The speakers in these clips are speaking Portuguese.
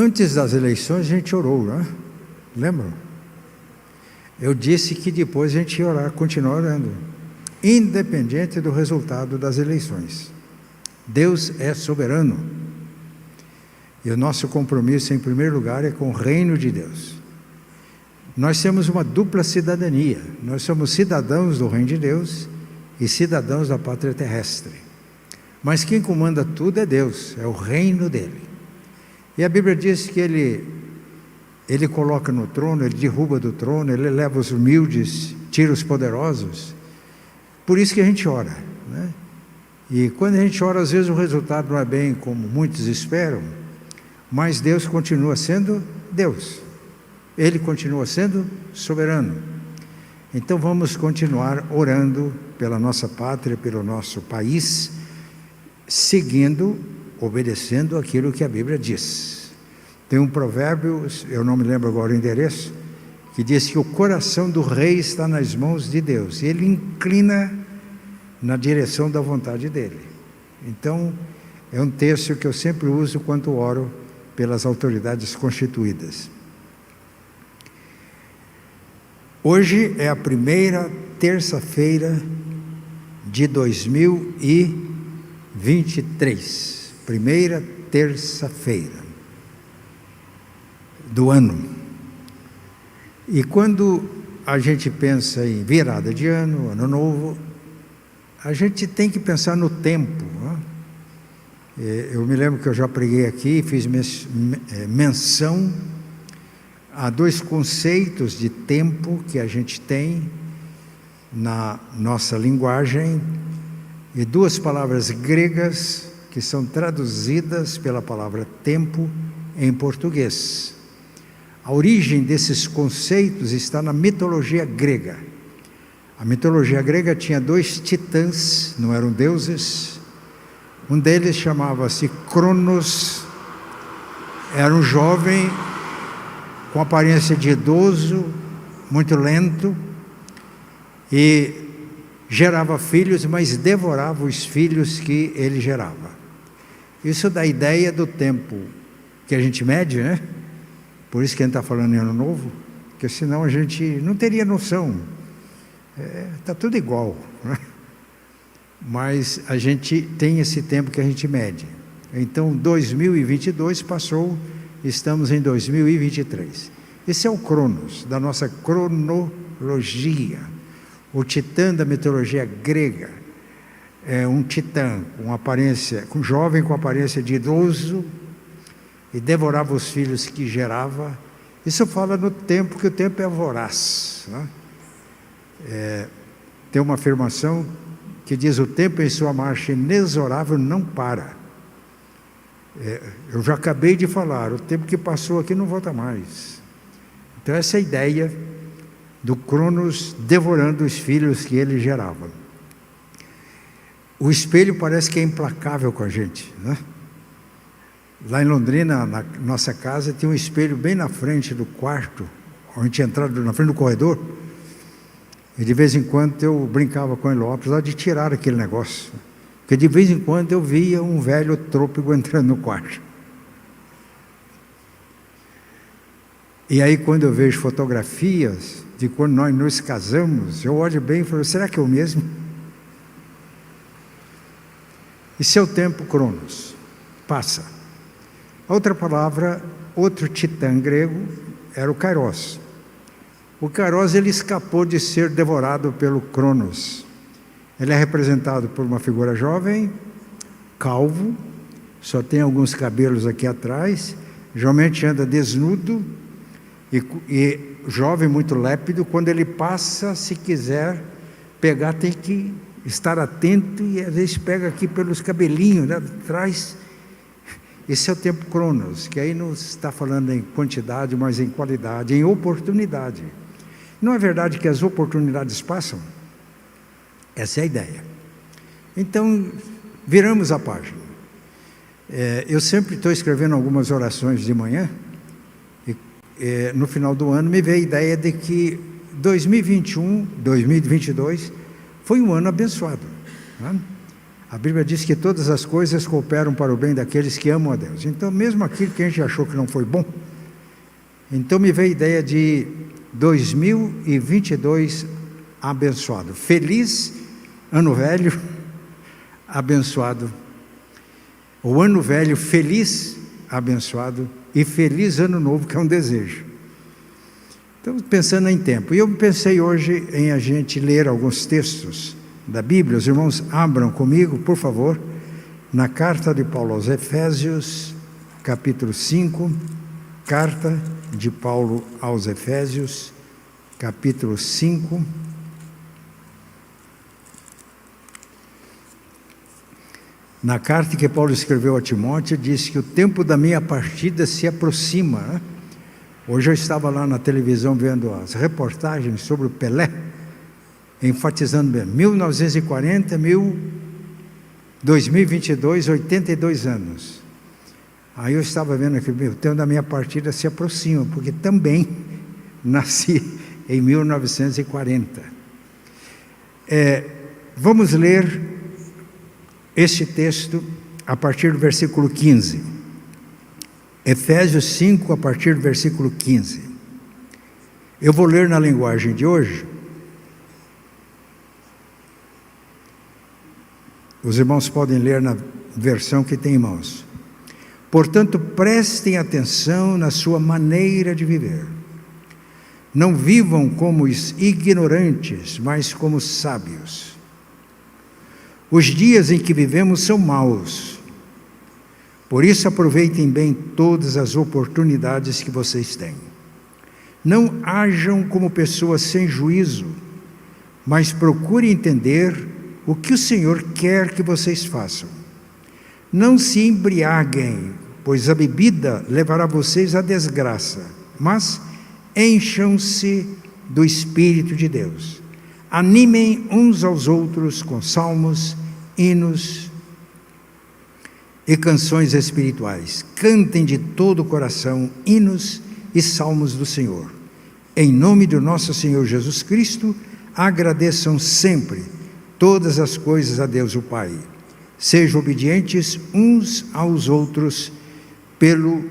Antes das eleições a gente orou, né? Lembram? Eu disse que depois a gente ia orar, continuar orando, independente do resultado das eleições. Deus é soberano. E o nosso compromisso, em primeiro lugar, é com o reino de Deus. Nós temos uma dupla cidadania. Nós somos cidadãos do reino de Deus e cidadãos da pátria terrestre. Mas quem comanda tudo é Deus, é o reino dele. E a Bíblia diz que ele coloca no trono, ele derruba do trono, ele leva os humildes, tira os poderosos. Por isso que a gente ora, né? E quando a gente ora, às vezes o resultado não é bem como muitos esperam, mas Deus continua sendo Deus. Ele continua sendo soberano. Então vamos continuar orando pela nossa pátria, pelo nosso país, seguindo, obedecendo aquilo que a Bíblia diz. Tem um provérbio, eu não me lembro agora o endereço, que diz que o coração do rei está nas mãos de Deus, e ele inclina na direção da vontade dele. Então, é um texto que eu sempre uso quando oro pelas autoridades constituídas. Hoje é a primeira terça-feira de 2023, primeira terça-feira do ano. E quando a gente pensa em virada de ano, ano novo, a gente tem que pensar no tempo, né? Eu me lembro que eu já preguei aqui, fiz menção a dois conceitos de tempo que a gente tem na nossa linguagem, e duas palavras gregas que são traduzidas pela palavra tempo em português. A origem desses conceitos está na mitologia grega. A mitologia grega tinha dois titãs, não eram deuses. Um deles chamava-se Cronos, era um jovem com aparência de idoso, muito lento, e gerava filhos, mas devorava os filhos que ele gerava. Isso dá a ideia do tempo que a gente mede, né? Por isso que a gente está falando em ano novo, porque senão a gente não teria noção. Está tudo igual, né? Mas a gente tem esse tempo que a gente mede. Então 2022 passou, estamos em 2023. Esse é o Cronos, da nossa cronologia. O titã da mitologia grega é um titã com jovem com aparência de idoso, e devorava os filhos que gerava. Isso fala no tempo, que o tempo é voraz, né? Tem uma afirmação que diz: o tempo em sua marcha inexorável não para. Eu já acabei de falar, o tempo que passou aqui não volta mais. Então essa é a ideia do Cronos devorando os filhos que ele gerava. O espelho parece que é implacável com a gente, né? Lá em Londrina, na nossa casa, tinha um espelho bem na frente do quarto, onde a gente entrava na frente do corredor, e de vez em quando eu brincava com ele, apesar de tirar aquele negócio, porque de vez em quando eu via um velho trôpego entrando no quarto. E aí, quando eu vejo fotografias de quando nós nos casamos, eu olho bem e falo: será que é o mesmo? Esse é o tempo Cronos, passa. Outra palavra, outro titã grego, era o Kairos. O Kairos, ele escapou de ser devorado pelo Cronos. Ele é representado por uma figura jovem, calvo, só tem alguns cabelos aqui atrás, geralmente anda desnudo, e jovem, muito lépido. Quando ele passa, se quiser pegar, tem que estar atento, e às vezes pega aqui pelos cabelinhos, né, atrás. Esse é o tempo Cronos, que aí não está falando em quantidade, mas em qualidade, em oportunidade. Não é verdade que as oportunidades passam? Essa é a ideia. Então, viramos a página. Eu sempre estou escrevendo algumas orações de manhã, e no final do ano me veio a ideia de que 2021, 2022, foi um ano abençoado, né? A Bíblia diz que todas as coisas cooperam para o bem daqueles que amam a Deus. Então, mesmo aquilo que a gente achou que não foi bom, então me veio a ideia de 2022 abençoado. Feliz ano velho, abençoado. O ano velho feliz, abençoado. E feliz ano novo, que é um desejo. Estamos pensando em tempo. E eu pensei hoje em a gente ler alguns textos da Bíblia. Os irmãos abram comigo, por favor, na carta de Paulo aos Efésios, capítulo 5. Carta de Paulo aos Efésios, capítulo 5. Na carta que Paulo escreveu a Timóteo, diz que o tempo da minha partida se aproxima, né? Hoje eu estava lá na televisão vendo as reportagens sobre o Pelé, enfatizando bem, 1940, 2022, 82 anos. Aí eu estava vendo que o tempo da minha partida se aproxima, porque também nasci em 1940. Vamos ler este texto a partir do versículo 15. Efésios 5, a partir do versículo 15. Eu vou ler na linguagem de hoje. Os irmãos podem ler na versão que tem em mãos. Portanto, prestem atenção na sua maneira de viver. Não vivam como os ignorantes, mas como sábios. Os dias em que vivemos são maus. Por isso, aproveitem bem todas as oportunidades que vocês têm. Não hajam como pessoas sem juízo, mas procurem entender o que o Senhor quer que vocês façam. Não se embriaguem, pois a bebida levará vocês à desgraça, mas encham-se do Espírito de Deus. Animem uns aos outros com salmos, hinos e canções espirituais. Cantem de todo o coração hinos e salmos do Senhor. Em nome do nosso Senhor Jesus Cristo, agradeçam sempre todas as coisas a Deus o Pai. Sejam obedientes uns aos outros pelo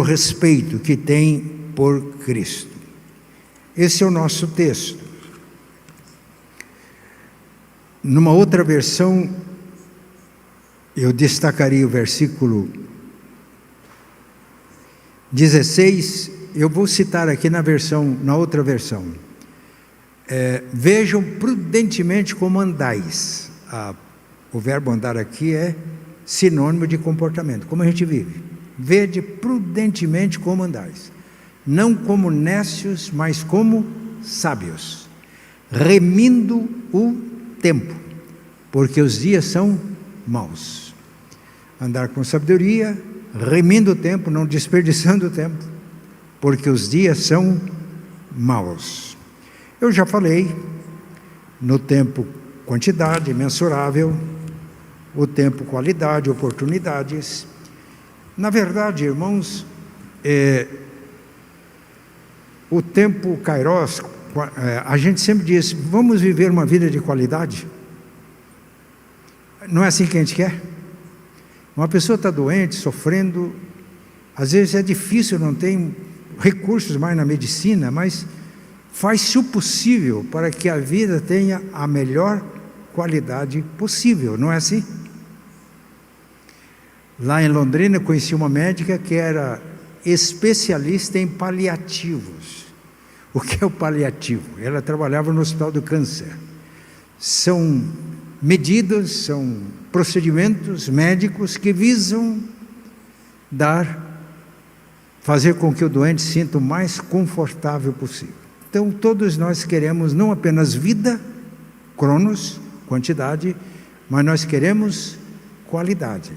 respeito que têm por Cristo. Esse é o nosso texto. Numa outra versão, eu destacaria o versículo 16, eu vou citar aqui na outra versão. Vejam prudentemente como andais. O verbo andar aqui é sinônimo de comportamento, como a gente vive. Vede prudentemente como andais, não como nécios, mas como sábios, remindo o tempo, porque os dias são maus. Andar com sabedoria, remindo o tempo, não desperdiçando o tempo, porque os dias são maus. Eu já falei no tempo quantidade, mensurável, o tempo qualidade, oportunidades. Na verdade, irmãos, o tempo kairos, a gente sempre diz, vamos viver uma vida de qualidade. Não é assim que a gente quer? Uma pessoa está doente, sofrendo, às vezes é difícil, não tem recursos mais na medicina, mas faz-se o possível para que a vida tenha a melhor qualidade possível, não é assim? Lá em Londrina, eu conheci uma médica que era especialista em paliativos. O que é o paliativo? Ela trabalhava no Hospital do Câncer. São medidas, são procedimentos médicos que visam fazer com que o doente se sinta o mais confortável possível. Então, todos nós queremos não apenas vida, cronos, quantidade, mas nós queremos qualidade.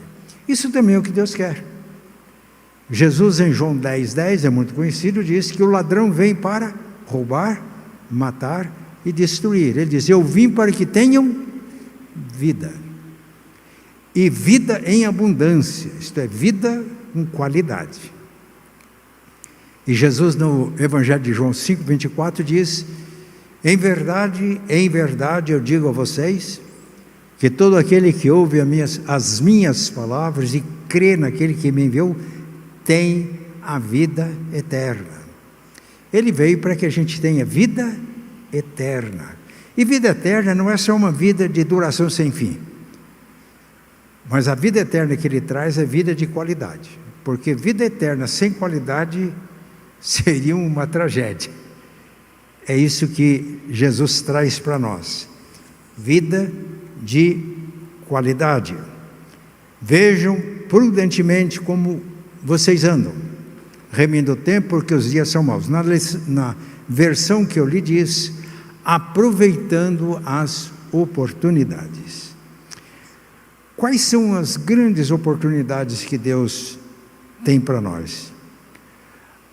Isso também é o que Deus quer. Jesus, em João 10:10, é muito conhecido, diz que o ladrão vem para roubar, matar e destruir. Ele diz, eu vim para que tenham vida. E vida em abundância, isto é, vida com qualidade. E Jesus, no Evangelho de João 5:24, diz, Em verdade eu digo a vocês, que todo aquele que ouve as minhas palavras e crê naquele que me enviou, tem a vida eterna. Ele veio para que a gente tenha vida eterna. E vida eterna não é só uma vida de duração sem fim. Mas a vida eterna que ele traz é vida de qualidade. Porque vida eterna sem qualidade seria uma tragédia. É isso que Jesus traz para nós. Vida de qualidade. Vejam prudentemente como vocês andam, remindo o tempo, porque os dias são maus. Na versão que eu lhe disse, aproveitando as oportunidades. Quais são as grandes oportunidades que Deus tem para nós?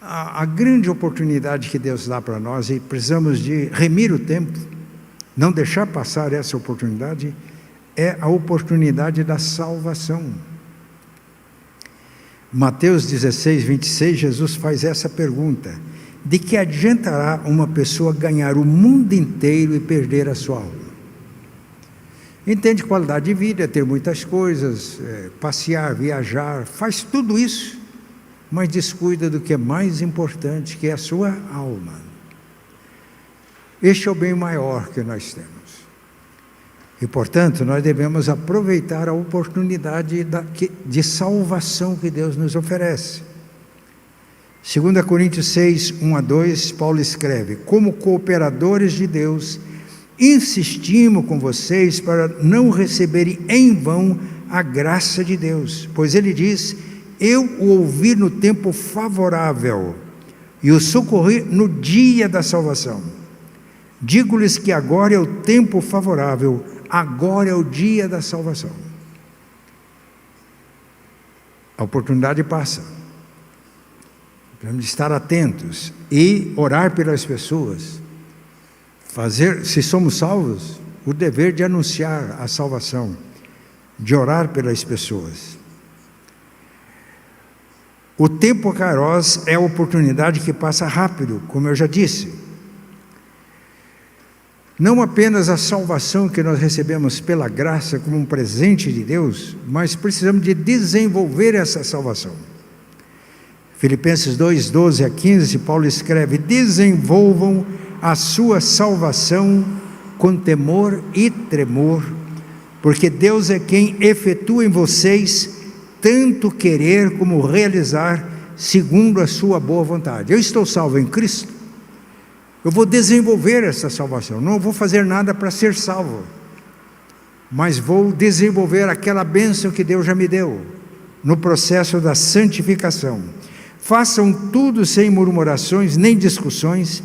A grande oportunidade que Deus dá para nós, e precisamos de remir o tempo, não deixar passar essa oportunidade, é a oportunidade da salvação. Mateus 16, 26, Jesus faz essa pergunta: de que adiantará uma pessoa ganhar o mundo inteiro e perder a sua alma? Entende qualidade de vida, ter muitas coisas, passear, viajar, faz tudo isso, mas descuida do que é mais importante, que é a sua alma. Este é o bem maior que nós temos. E, portanto, nós devemos aproveitar a oportunidade de salvação que Deus nos oferece. 2 Coríntios 6, 1 a 2, Paulo escreve: como cooperadores de Deus, insistimos com vocês para não receberem em vão a graça de Deus, pois ele diz: eu o ouvi no tempo favorável e o socorri no dia da salvação. Digo-lhes que agora é o tempo favorável, agora é o dia da salvação. A oportunidade passa. Devemos estar atentos e orar pelas pessoas. Fazer, se somos salvos, o dever de anunciar a salvação, de orar pelas pessoas. O tempo kairos é a oportunidade que passa rápido, como eu já disse. Não apenas a salvação que nós recebemos pela graça como um presente de Deus, mas precisamos de desenvolver essa salvação. Filipenses 2, 12 a 15, Paulo escreve: desenvolvam a sua salvação com temor e tremor, porque Deus é quem efetua em vocês tanto querer como realizar, segundo a sua boa vontade. Eu estou salvo em Cristo, eu vou desenvolver essa salvação, não vou fazer nada para ser salvo, mas vou desenvolver aquela bênção que Deus já me deu, no processo da santificação. Façam tudo sem murmurações nem discussões,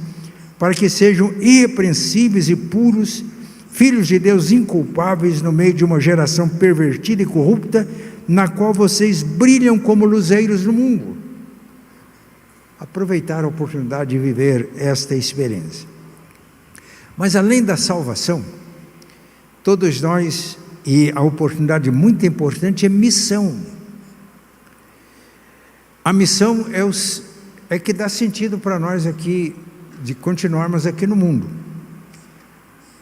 para que sejam irrepreensíveis e puros, filhos de Deus inculpáveis no meio de uma geração pervertida e corrupta, na qual vocês brilham como luzeiros no mundo. Aproveitar a oportunidade de viver esta experiência. Mas além da salvação, todos nós, e a oportunidade muito importante é missão. A missão é que dá sentido para nós aqui, de continuarmos aqui no mundo.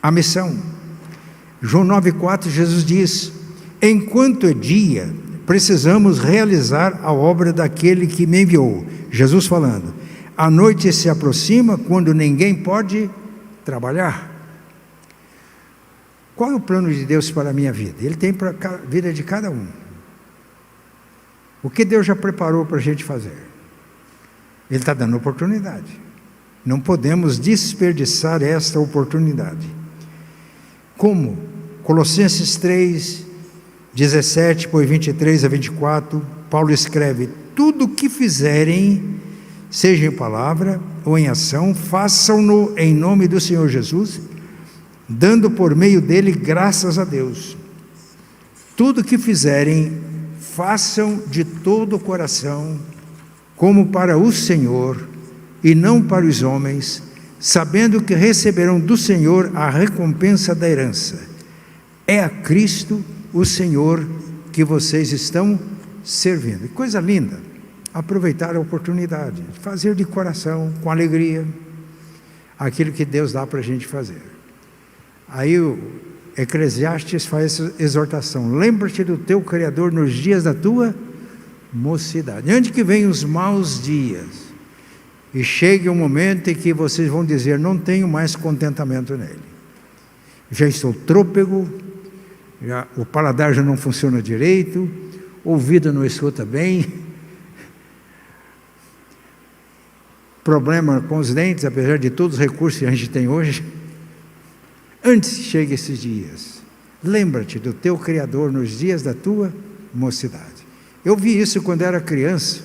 A missão. João 9,4, Jesus diz: enquanto é dia, precisamos realizar a obra daquele que me enviou. Jesus falando: a noite se aproxima quando ninguém pode trabalhar. Qual é o plano de Deus para a minha vida? Ele tem para a vida de cada um. O que Deus já preparou para a gente fazer? Ele está dando oportunidade. Não podemos desperdiçar esta oportunidade. Como? Colossenses 3, 17, por 23 a 24, Paulo escreve: tudo o que fizerem, seja em palavra ou em ação, façam-no em nome do Senhor Jesus, dando por meio dele graças a Deus. Tudo o que fizerem, façam de todo o coração, como para o Senhor, e não para os homens, sabendo que receberão do Senhor a recompensa da herança. É a Cristo, o Senhor, que vocês estão servindo. Coisa linda, aproveitar a oportunidade, fazer de coração, com alegria. aquilo que Deus dá para a gente fazer. Aí o Eclesiastes faz essa exortação: lembra-te do teu Criador nos dias da tua mocidade. Antes que venham os maus dias e chegue um momento em que vocês vão dizer: não tenho mais contentamento nele, já estou trôpego, o paladar já não funciona direito, o ouvido não escuta bem, problema com os dentes, apesar de todos os recursos que a gente tem hoje. Antes que chegue esses dias, lembra-te do teu Criador nos dias da tua mocidade. Eu vi isso quando era criança,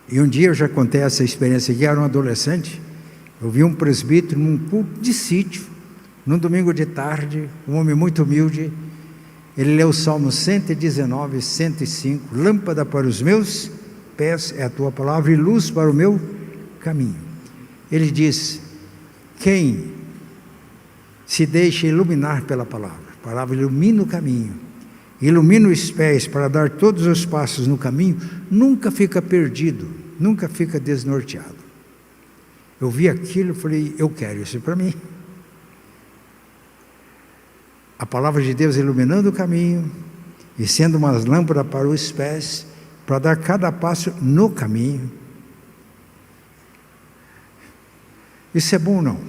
e um dia eu já contei essa experiência aqui, era um adolescente. Eu vi um presbítero num culto de sítio, num domingo de tarde, um homem muito humilde. Ele leu o Salmo 119, 105, lâmpada para os meus pés é a tua palavra e luz para o meu caminho. Ele diz: quem se deixa iluminar pela palavra, a palavra ilumina o caminho, ilumina os pés para dar todos os passos no caminho, nunca fica perdido, nunca fica desnorteado. Eu vi aquilo e falei: eu quero isso para mim. A palavra de Deus iluminando o caminho e sendo uma lâmpada para os pés, para dar cada passo no caminho. Isso é bom ou não?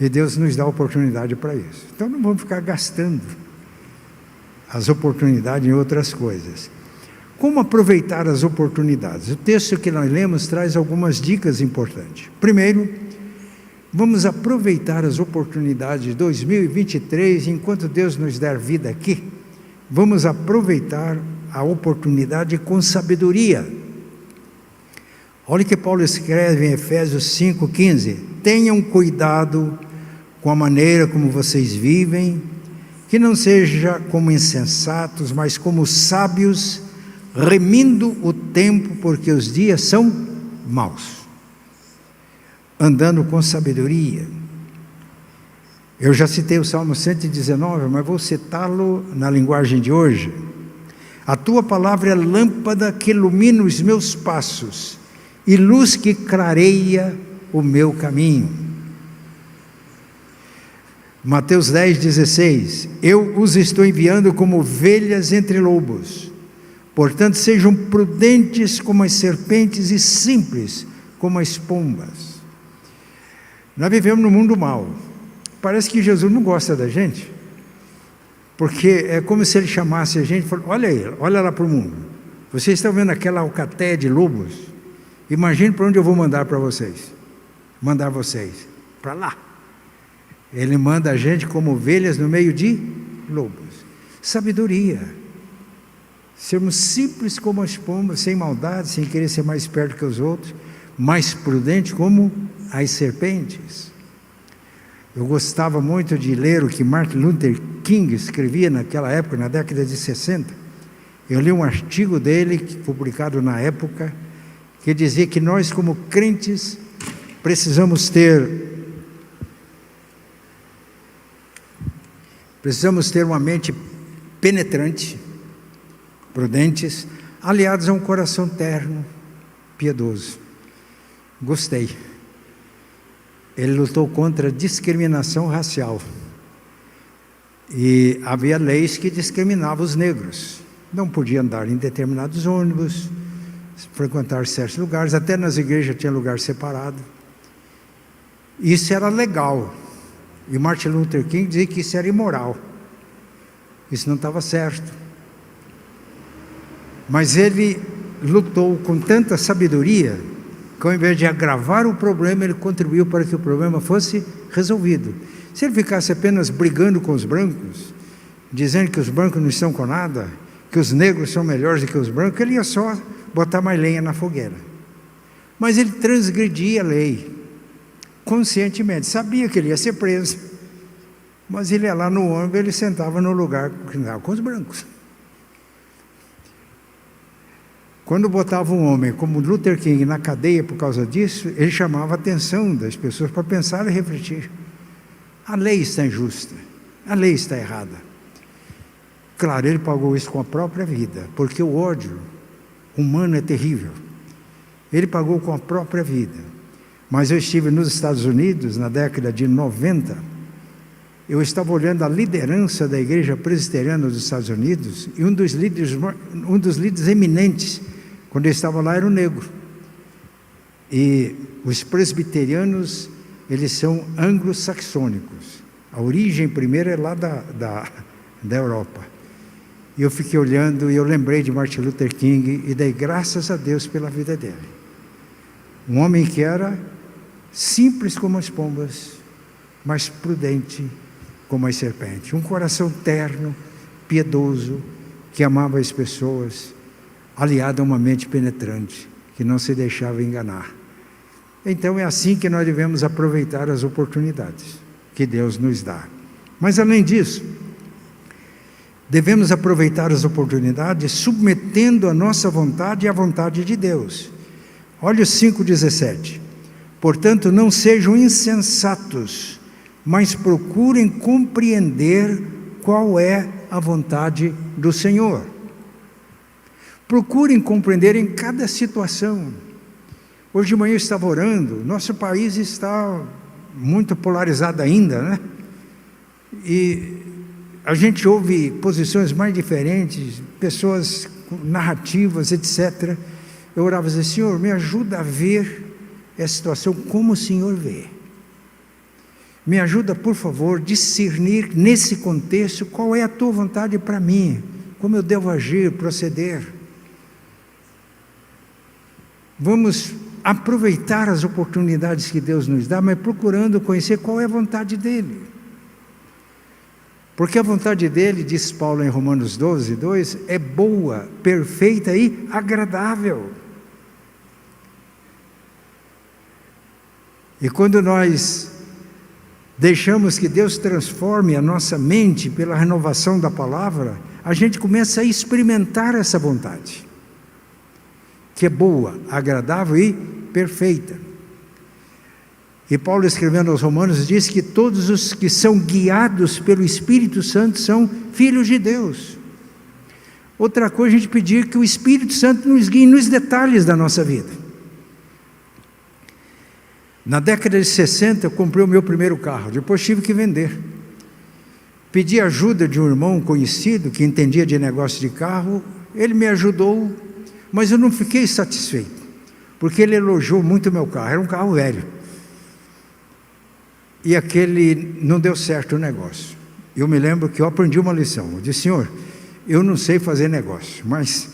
E Deus nos dá oportunidade para isso. Então não vamos ficar gastando as oportunidades em outras coisas. Como aproveitar as oportunidades? O texto que nós lemos traz algumas dicas importantes. Primeiro, vamos aproveitar as oportunidades de 2023, enquanto Deus nos der vida aqui. Vamos aproveitar a oportunidade com sabedoria. Olha o que Paulo escreve em Efésios 5,15: tenham cuidado com a maneira como vocês vivem, que não seja como insensatos, mas como sábios, remindo o tempo, porque os dias são maus. Andando com sabedoria. Eu já citei o Salmo 119, mas vou citá-lo na linguagem de hoje. A tua palavra é lâmpada que ilumina os meus passos e luz que clareia o meu caminho. Mateus 10,16: eu os estou enviando como ovelhas entre lobos, portanto sejam prudentes como as serpentes e simples como as pombas. Nós vivemos num mundo mau. Parece que Jesus não gosta da gente, porque é como se ele chamasse a gente e falasse: olha aí, olha lá para o mundo, vocês estão vendo aquela alcateia de lobos? Imagine para onde eu vou mandar para vocês. Mandar vocês para lá. Ele manda a gente como ovelhas no meio de lobos. Sabedoria. Sermos simples como as pombas, sem maldade, sem querer ser mais esperto que os outros, mais prudente como as serpentes. Eu gostava muito de ler o que Martin Luther King escrevia naquela época, na década de 60. Eu li um artigo dele, publicado na época, que dizia que nós, como crentes, precisamos ter uma mente penetrante, prudentes, aliados a um coração terno, piedoso. Gostei. Ele lutou contra a discriminação racial. E havia leis que discriminavam os negros. Não podia andar em determinados ônibus, frequentar certos lugares, até nas igrejas tinha lugar separado. Isso era legal. E Martin Luther King dizia que isso era imoral. Isso não estava certo. Mas ele lutou com tanta sabedoria que, ao invés de agravar o problema, ele contribuiu para que o problema fosse resolvido. Se ele ficasse apenas brigando com os brancos, dizendo que os brancos não estão com nada, que os negros são melhores do que os brancos, ele ia só botar mais lenha na fogueira. Mas ele transgredia a lei, conscientemente, sabia que ele ia ser preso, mas ele ia lá no ônibus, ele sentava no lugar com os brancos. Quando botava um homem como Luther King na cadeia por causa disso, ele chamava a atenção das pessoas para pensar e refletir. A lei está injusta, a lei está errada. Claro, ele pagou isso com a própria vida, porque o ódio humano é terrível. Ele pagou com a própria vida. mas eu estive nos Estados Unidos na década de 90. Eu estava olhando a liderança da Igreja Presbiteriana dos Estados Unidos, e um dos líderes eminentes, quando eu estava lá, era um negro. E os presbiterianos, eles são anglo-saxônicos. A origem primeira é lá da Europa. E eu fiquei olhando e eu lembrei de Martin Luther King e dei graças a Deus pela vida dele. Um homem que era simples como as pombas, mas prudente como as serpentes. Um coração terno, piedoso, que amava as pessoas, aliado a uma mente penetrante, que não se deixava enganar. Então é assim que nós devemos aproveitar as oportunidades que Deus nos dá. Mas além disso, devemos aproveitar as oportunidades submetendo a nossa vontade à vontade de Deus. Olha o 5,17. Portanto, não sejam insensatos, mas procurem compreender qual é a vontade do Senhor. Procurem compreender em cada situação. Hoje de manhã eu estava orando, nosso país está muito polarizado ainda, né? E a gente ouve posições mais diferentes, pessoas com narrativas, etc. Eu orava e dizia: Senhor, me ajuda a ver essa situação como o Senhor vê. Me ajuda, por favor, discernir nesse contexto qual é a tua vontade para mim, como eu devo agir, proceder. Vamos aproveitar as oportunidades que Deus nos dá, mas procurando conhecer qual é a vontade dEle. Porque a vontade dEle, diz Paulo em Romanos 12, 2, é boa, perfeita e agradável. E quando nós deixamos que Deus transforme a nossa mente pela renovação da palavra, a gente começa a experimentar essa vontade, que é boa, agradável e perfeita. E Paulo, escrevendo aos Romanos, diz que todos os que são guiados pelo Espírito Santo são filhos de Deus. Outra coisa, a gente pedir que o Espírito Santo nos guie nos detalhes da nossa vida. Na década de 60, eu comprei o meu primeiro carro, depois tive que vender. Pedi ajuda de um irmão conhecido, que entendia de negócio de carro, ele me ajudou, mas eu não fiquei satisfeito, porque ele elogiou muito o meu carro, era um carro velho. E aquele não deu certo o negócio. Eu me lembro que eu aprendi uma lição. Eu disse: Senhor, eu não sei fazer negócio, mas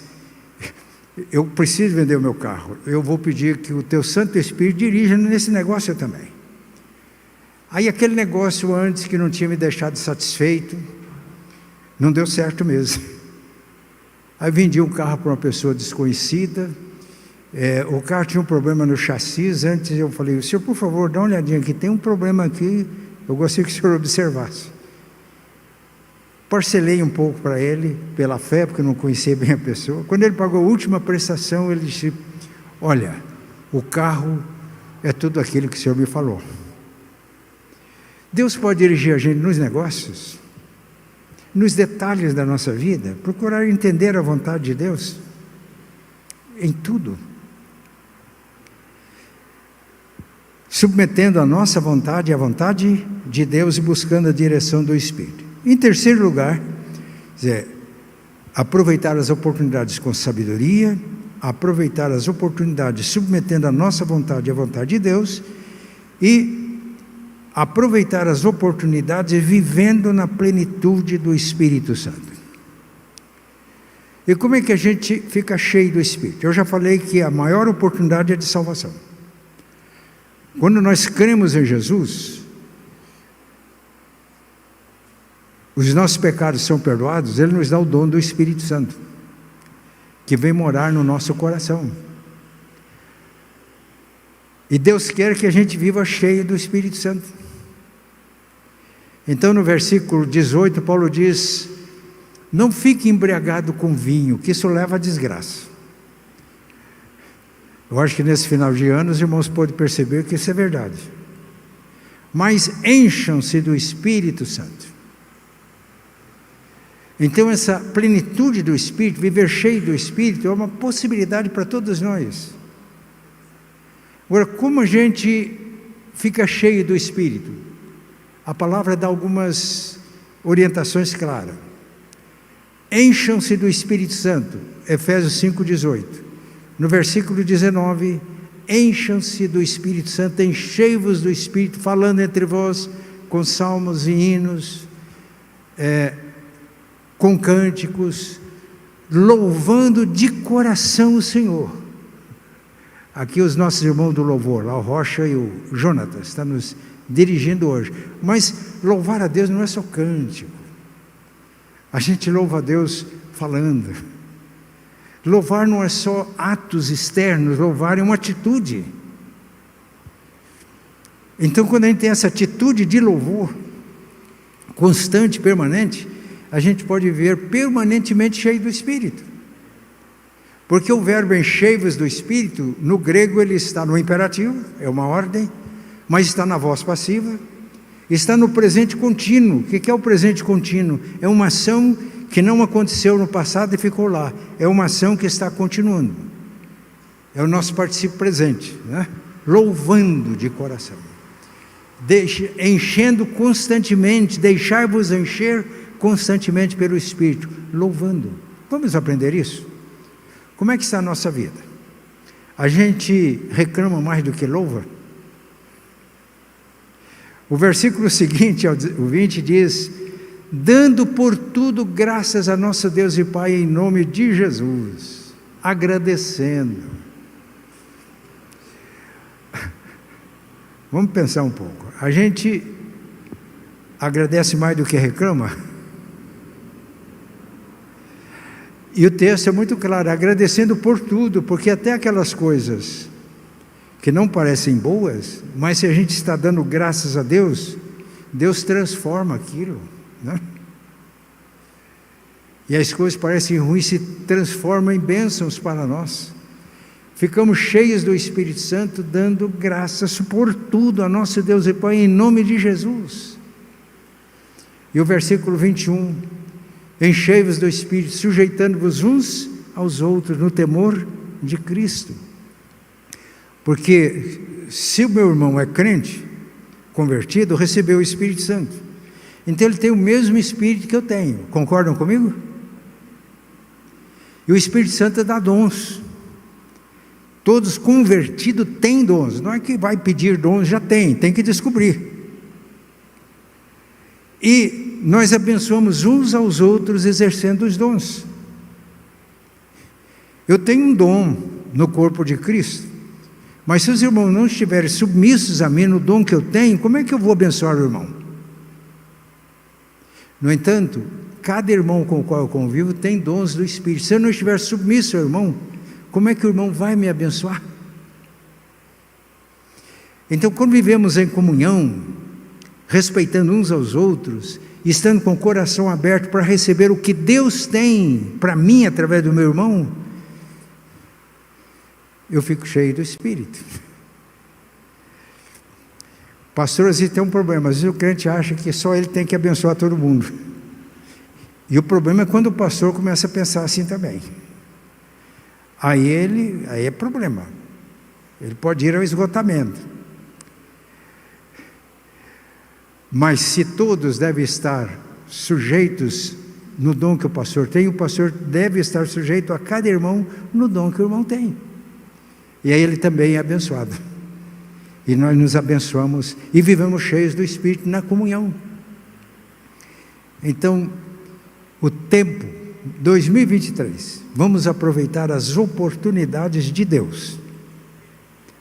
eu preciso vender o meu carro. Eu vou pedir que o teu Santo Espírito dirija nesse negócio também. Aí aquele negócio antes que não tinha me deixado satisfeito, não deu certo mesmo. Aí vendi um carro para uma pessoa desconhecida. O carro tinha um problema no chassi. Antes eu falei: senhor, por favor, dá uma olhadinha aqui, tem um problema aqui, eu gostaria que o senhor observasse. Parcelei um pouco para ele, pela fé, porque eu não conhecia bem a pessoa. Quando ele pagou a última prestação, ele disse: olha, o carro é tudo aquilo que o senhor me falou. Deus pode dirigir a gente nos negócios, nos detalhes da nossa vida, procurar entender a vontade de Deus em tudo, submetendo a nossa vontade à vontade de Deus e buscando a direção do Espírito. Em terceiro lugar, aproveitar as oportunidades com sabedoria, aproveitar as oportunidades submetendo a nossa vontade à vontade de Deus e aproveitar as oportunidades vivendo na plenitude do Espírito Santo. E como é que a gente fica cheio do Espírito? Eu já falei que a maior oportunidade é de salvação. Quando nós cremos em Jesus, os nossos pecados são perdoados, Ele nos dá o dom do Espírito Santo, que vem morar no nosso coração. E Deus quer que a gente viva cheio do Espírito Santo. Então no versículo 18, Paulo diz: não fique embriagado com vinho, que isso leva à desgraça. Eu acho que nesse final de ano os irmãos podem perceber que isso é verdade. Mas encham-se do Espírito Santo. Então essa plenitude do Espírito, viver cheio do Espírito, é uma possibilidade para todos nós. Agora, como a gente fica cheio do Espírito? A palavra dá algumas orientações claras. Encham-se do Espírito Santo, Efésios 5,18. No versículo 19, encham-se do Espírito Santo, enchei-vos do Espírito, falando entre vós com salmos e hinos, com cânticos, louvando de coração o Senhor. Aqui os nossos irmãos do louvor, lá o Rocha e o Jonatas, estão nos dirigindo hoje. Mas louvar a Deus não é só cântico. A gente louva a Deus falando. Louvar não é só atos externos, louvar é uma atitude. Então, quando a gente tem essa atitude de louvor, constante, permanente, a gente pode viver permanentemente cheio do Espírito. Porque o verbo enchei-vos do Espírito, no grego ele está no imperativo, é uma ordem, mas está na voz passiva, está no presente contínuo. O que é o presente contínuo? É uma ação que não aconteceu no passado e ficou lá, é uma ação que está continuando, é o nosso particípio presente, né? Louvando de coração, enchendo constantemente, deixai-vos encher constantemente pelo Espírito, louvando. Vamos aprender isso? Como é que está a nossa vida? A gente reclama mais do que louva? O versículo seguinte, o 20, diz: dando por tudo graças a nosso Deus e Pai em nome de Jesus, agradecendo. Vamos pensar um pouco. A gente agradece mais do que reclama? E o texto é muito claro, agradecendo por tudo, porque até aquelas coisas que não parecem boas, mas se a gente está dando graças a Deus, Deus transforma aquilo, né? E as coisas parecem ruins, se transformam em bênçãos para nós. Ficamos cheios do Espírito Santo, dando graças por tudo a nosso Deus e Pai, em nome de Jesus. E o versículo 21, enchei-vos do Espírito, sujeitando-vos uns aos outros no temor de Cristo. Porque se o meu irmão é crente, convertido, recebeu o Espírito Santo, então ele tem o mesmo Espírito que eu tenho. Concordam comigo? E o Espírito Santo dá dons. Todos convertidos têm dons. Não é que vai pedir dons, já tem que descobrir. E nós abençoamos uns aos outros exercendo os dons. Eu tenho um dom no corpo de Cristo, mas se os irmãos não estiverem submissos a mim no dom que eu tenho, como é que eu vou abençoar o irmão? No entanto, cada irmão com o qual eu convivo tem dons do Espírito. Se eu não estiver submisso ao irmão, como é que o irmão vai me abençoar? Então, quando vivemos em comunhão, respeitando uns aos outros, estando com o coração aberto para receber o que Deus tem para mim através do meu irmão, eu fico cheio do Espírito. Pastor, às vezes tem um problema, às vezes o crente acha que só ele tem que abençoar todo mundo. E o problema é quando o pastor começa a pensar assim também. Aí é problema. Ele pode ir ao esgotamento. Mas se todos devem estar sujeitos no dom que o pastor tem, o pastor deve estar sujeito a cada irmão no dom que o irmão tem. E aí ele também é abençoado. E nós nos abençoamos e vivemos cheios do Espírito na comunhão. Então, o tempo 2023, vamos aproveitar as oportunidades de Deus.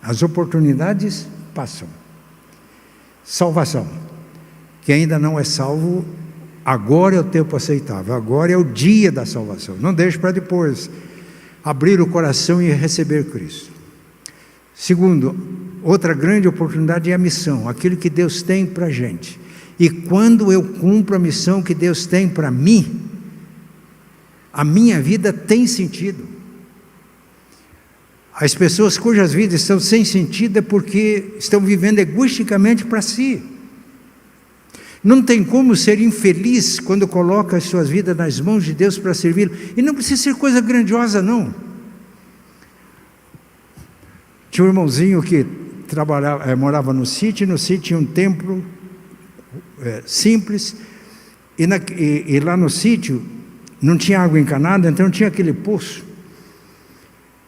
As oportunidades passam. Salvação. Quem ainda não é salvo, agora é o tempo aceitável, agora é o dia da salvação. Não deixe para depois abrir o coração e receber Cristo. Segundo, outra grande oportunidade é a missão, aquilo que Deus tem para a gente. E quando eu cumpro a missão que Deus tem para mim, a minha vida tem sentido. As pessoas cujas vidas estão sem sentido é porque estão vivendo egoisticamente para si. Não tem como ser infeliz quando coloca as suas vidas nas mãos de Deus para servi-lo. E não precisa ser coisa grandiosa, não. Tinha um irmãozinho que morava no sítio tinha um templo simples, e lá no sítio não tinha água encanada, então tinha aquele poço,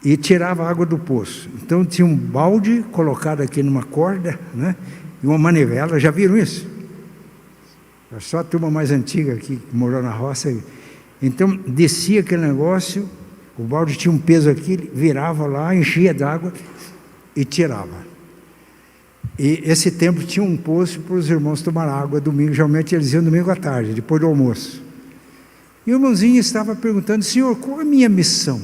e tirava a água do poço. Então tinha um balde colocado aqui numa corda, né, e uma manivela. Já viram isso? É só a turma mais antiga aqui, que morou na roça. Então descia aquele negócio, o balde tinha um peso aqui, virava lá, enchia d'água e tirava. E esse templo tinha um poço para os irmãos tomar água domingo. Geralmente eles iam domingo à tarde, depois do almoço. E o irmãozinho estava perguntando: Senhor, qual é a minha missão?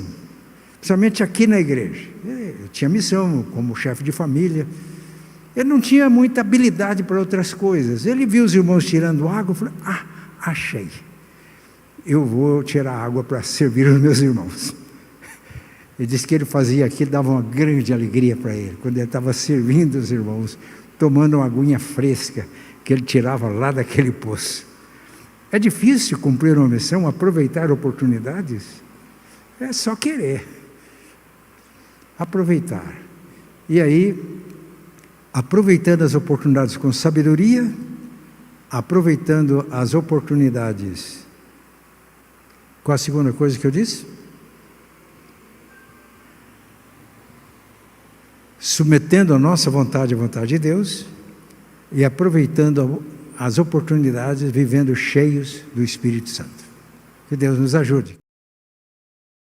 Principalmente aqui na igreja. Eu tinha missão como chefe de família. Ele não tinha muita habilidade para outras coisas. Ele viu os irmãos tirando água e falou: achei. Eu vou tirar água para servir os meus irmãos. Ele disse que ele fazia aquilo, dava uma grande alegria para ele, quando ele estava servindo os irmãos, tomando uma aguinha fresca, que ele tirava lá daquele poço. É difícil cumprir uma missão, aproveitar oportunidades? É só querer. Aproveitar. E aí, aproveitando as oportunidades com sabedoria, aproveitando as oportunidades. Qual a segunda coisa que eu disse? Submetendo a nossa vontade à vontade de Deus e aproveitando as oportunidades, vivendo cheios do Espírito Santo. Que Deus nos ajude.